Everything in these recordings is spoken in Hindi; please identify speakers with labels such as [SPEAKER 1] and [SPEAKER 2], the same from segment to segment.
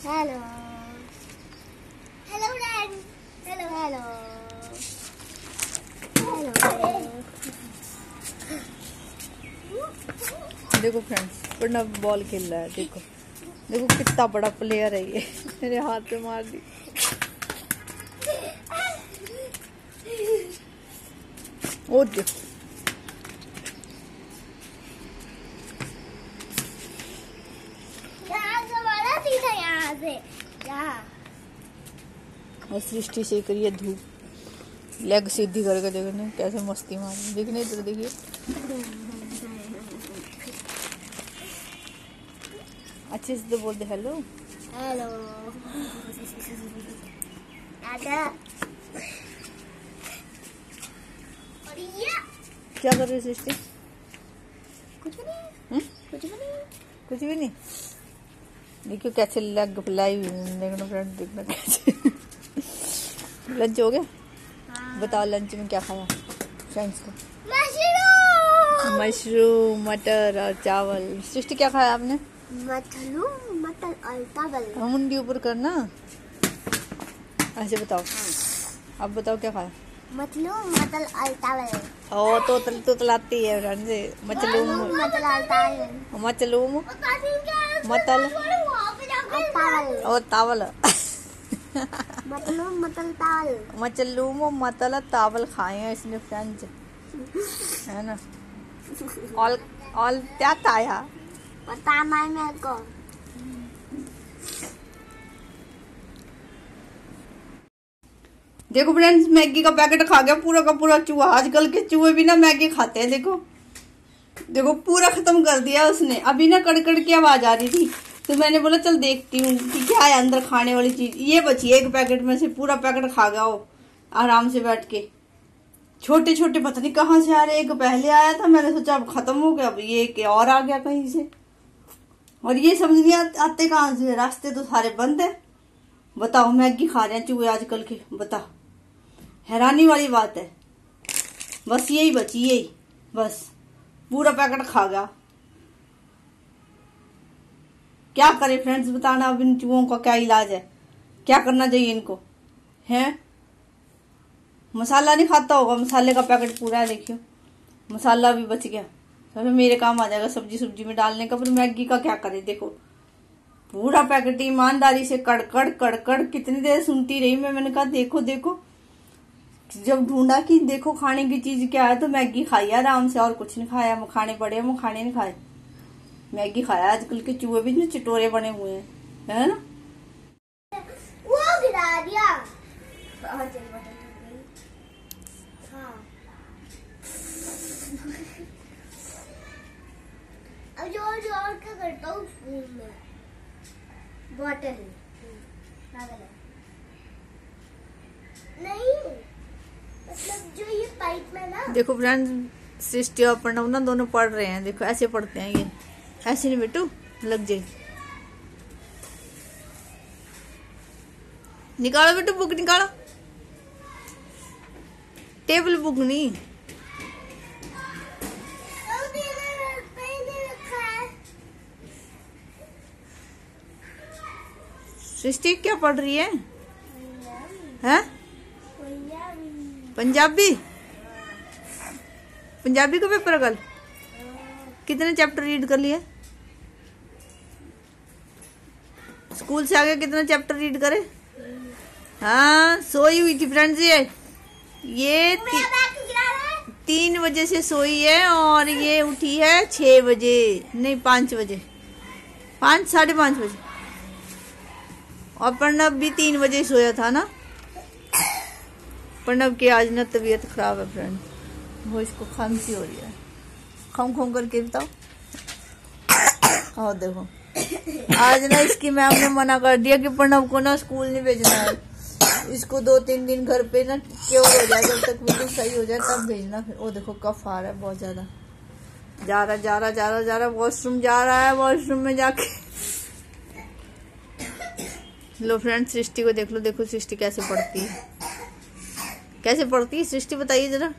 [SPEAKER 1] Hello hello friend. Hello hello hello.
[SPEAKER 2] देखो फ्रेंड्स, प्रणव बॉल खेल रहा है। देखो देखो कितना बड़ा प्लेयर है ये। मेरे हाथ पे मार दी। ओ देखो
[SPEAKER 1] यहाँ से
[SPEAKER 2] और सृष्टि से करिए धूप, लेग सीधी करके देखो नहीं कैसे मस्ती मारी। देखने इधर देखिए। अच्छे से तो बोल दे हेलो
[SPEAKER 1] हेलो।
[SPEAKER 2] क्या कर रही है सृष्टि?
[SPEAKER 1] कुछ भी नहीं। कुछ भी नहीं।
[SPEAKER 2] कुछ भी नहीं। देखियो कैसे लेग फुलाई हुई। देखना फ्रेंड, देखना कैसे। लंच हो गया?
[SPEAKER 1] हाँ।
[SPEAKER 2] बताओ लंच में क्या खाया फ्रेंड्स को?
[SPEAKER 1] मशरूम,
[SPEAKER 2] मटर और चावल। सृष्टि क्या खाया आपने?
[SPEAKER 1] मटर और चावल।
[SPEAKER 2] मुंडी ऊपर करना, ऐसे बताओ। अब बताओ क्या खाया?
[SPEAKER 1] मटर और चावल।
[SPEAKER 2] ओ तोतलाती है फ्रेंड से। मचलूम मतल और तावल। मचलूम मतल तावल खाए हैं इसने फ्रेंड्स, है ना। और क्या खाया
[SPEAKER 1] पता नहीं मेरे को।
[SPEAKER 2] देखो फ्रेंड्स, मैगी का पैकेट खा गया पूरा का पूरा चूहा। आजकल के चूहे भी ना मैगी खाते हैं। देखो देखो पूरा खत्म कर दिया उसने। अभी ना कड़कड़ की आवाज आ रही थी तो मैंने बोला चल देखती हूँ कि क्या है अंदर खाने वाली चीज। ये बची है एक पैकेट में से, पूरा पैकेट खा गया वो आराम से बैठ के। छोटे छोटे पता नहीं कहाँ से आ रहे। एक पहले आया था, मैंने सोचा अब खत्म हो गया, अब ये एक और आ गया कहीं से। और ये समझ नहीं आते कहाँ से, रास्ते तो सारे बंद है। बताओ मैगी खा रहे हैं चूहे आजकल के। बताओ, हैरानी वाली बात है। बस यही बची, यही बस पूरा पैकेट खा गया। क्या करे फ्रेंड्स बताना, अब इन चूहों का क्या इलाज है? क्या करना चाहिए इनको? हैं मसाला नहीं खाता होगा, मसाले का पैकेट पूरा है। देखियो मसाला भी बच गया। चलो मेरे काम आ जाएगा सब्जी में डालने का। पर मैगी का क्या करे? देखो पूरा पैकेट ईमानदारी से कड़कड़ कड़कड़ कितनी देर सुनती रही मैं। मैंने कहा देखो देखो, जब ढूंढा कि देखो खाने की चीज क्या है तो मैगी खाई आराम से, और कुछ नहीं खाया। मखाने पड़े, मखाने नहीं खाए, मैगी खाया। आजकल के चूहे भी चिटोरे बने हुए हैं, है ना।
[SPEAKER 1] वो गिरा दिया। हाँ। अब जोर जोर के करता हूँ स्पून में। बॉटल नहीं, मतलब जो ये पाइप में ना।
[SPEAKER 2] देखो फ्रेंड, सृष्टि और प्रणव ना दोनों पढ़ रहे हैं। देखो ऐसे पढ़ते हैं ये, ऐसे नहीं बेटू लग जाए। निकालो बेटू बुक निकालो, टेबल बुक नहीं। सृष्टि क्या पढ़ रही है? हैं? पंजाबी? पंजाबी का पेपर कल? कितने चैप्टर रीड कर लिए? स्कूल से आगे कितने चैप्टर रीड करे? हाँ, सोई हुई थी फ्रेंड्स। ये 3 बजे से सोई है और ये उठी है 6 बजे, नहीं 5 बजे, 5 साढ़े 5 बजे। और प्रणव भी 3 बजे सोया था ना। प्रणव की आज ना तबीयत खराब है फ्रेंड, वो इसको खांसी हो रही है। खम खम करके बताओ। और देखो आज ना इसकी मैम ने मना कर दिया कि प्रणव को ना स्कूल नहीं भेजना है। इसको 2-3 दिन घर पे ना क्योर हो जाए, जब तक बिल्कुल सही हो जाए तब भेजना। फिर वो देखो कफ आ रहा है बहुत ज्यादा। जा रहा वॉशरूम जा रहा है। वॉशरूम में जाके लो फ्रेंड, सृष्टि को देख लो। देखो सृष्टि कैसे पढ़ती है, कैसे पढ़ती है सृष्टि, बताइए जरा।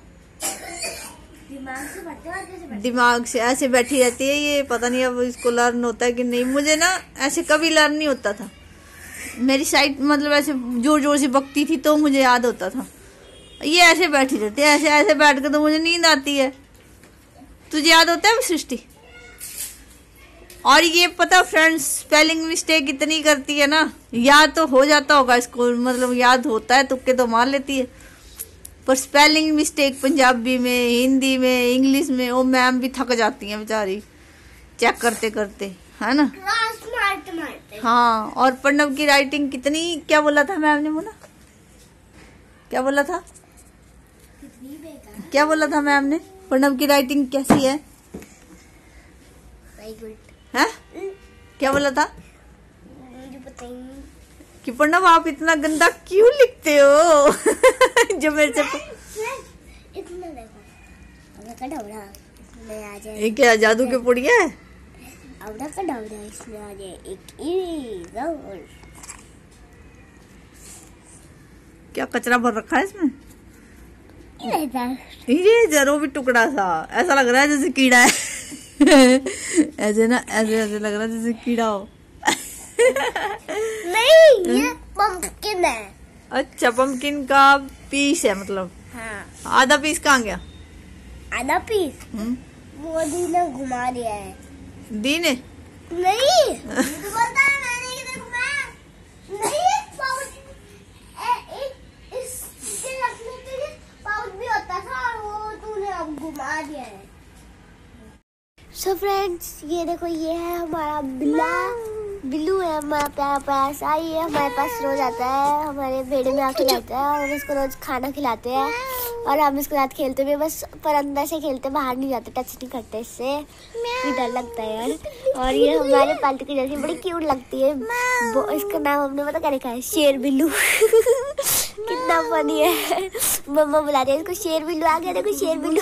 [SPEAKER 2] दिमाग से ऐसे बैठी रहती है ये। पता नहीं अब इसको लर्न होता है कि नहीं। मुझे ना ऐसे कभी लर्न नहीं होता था। मेरी साइड मतलब ऐसे जोर जोर से बकती थी तो मुझे याद होता था। ये ऐसे बैठी रहती है, ऐसे ऐसे बैठ के तो मुझे नींद आती है। तुझे याद होता है सृष्टि? और ये पता फ्रेंड्स, स्पेलिंग मिस्टेक इतनी करती है ना, याद तो हो जाता होगा इसको, मतलब याद होता है, तुक्के तो मार लेती है, पर स्पेलिंग मिस्टेक पंजाबी में, हिंदी में, इंग्लिश में, वो मैम भी थक जाती हैं बेचारी चेक करते करते, है ना।
[SPEAKER 1] मारते।
[SPEAKER 2] हाँ, और प्रणव की राइटिंग कितनी, क्या बोला था मैम ने? बोला क्या बोला था?
[SPEAKER 1] कितनी बेकार।
[SPEAKER 2] क्या बोला था मैम ने? प्रणव की राइटिंग कैसी है?
[SPEAKER 1] Very good.
[SPEAKER 2] है? क्या बोला था?
[SPEAKER 1] मुझे पता ही नहीं
[SPEAKER 2] कि प्रणव आप इतना गंदा क्यों लिखते हो? जो मेरे से
[SPEAKER 1] इतना देखो, अब का ढोड़ा इसमें आ जाए।
[SPEAKER 2] ये क्या जादू के पुड़िया है?
[SPEAKER 1] अब का ढोड़ा इसमें आ जाए एक इरेजर।
[SPEAKER 2] क्या कचरा भर रखा है इसमें?
[SPEAKER 1] इरेजर।
[SPEAKER 2] इरेजर, वो भी टुकड़ा सा, ऐसा लग रहा है जैसे कीड़ा है। ऐसे ना, ऐसे ऐसे लग रहा है जैसे कीड़ा हो।
[SPEAKER 1] नहीं, ये पंपकिन है।
[SPEAKER 2] अच्छा, पंपकिन का पीस है मतलब।
[SPEAKER 1] हाँ,
[SPEAKER 2] आधा पीस कहाँ गया?
[SPEAKER 1] आधा पीस मोदी ने घुमा दिया है।
[SPEAKER 2] दी ने?
[SPEAKER 1] नहीं, मुझे पता है, मैंने किधर घुमाया। नहीं, पाउच इसके रखने के लिए पाउच भी होता था और वो तूने अब घुमा दिया है। सो फ्रेंड्स, ये देखो, ये है हमारा बिल्लू है, हमारा प्यारा प्यारा सा। ये हमारे पास रोज आता है, हमारे बेड़े में आके रहता है और हम इसको रोज खाना खिलाते हैं और हम इसके साथ खेलते भी, बस पर अंदर से खेलते, बाहर नहीं जाते, टच नहीं करते इससे, भी डर लगता है यार। और ये हमारे पालतू की जैसी बड़ी क्यूट लगती है। इसका नाम हमने पता क्या रखा है? शेर बिल्लू। कितना फनी है। मम्मा बुला रही है इसको, शेर बिल्लू आ गया, देखो शेर बिल्लू।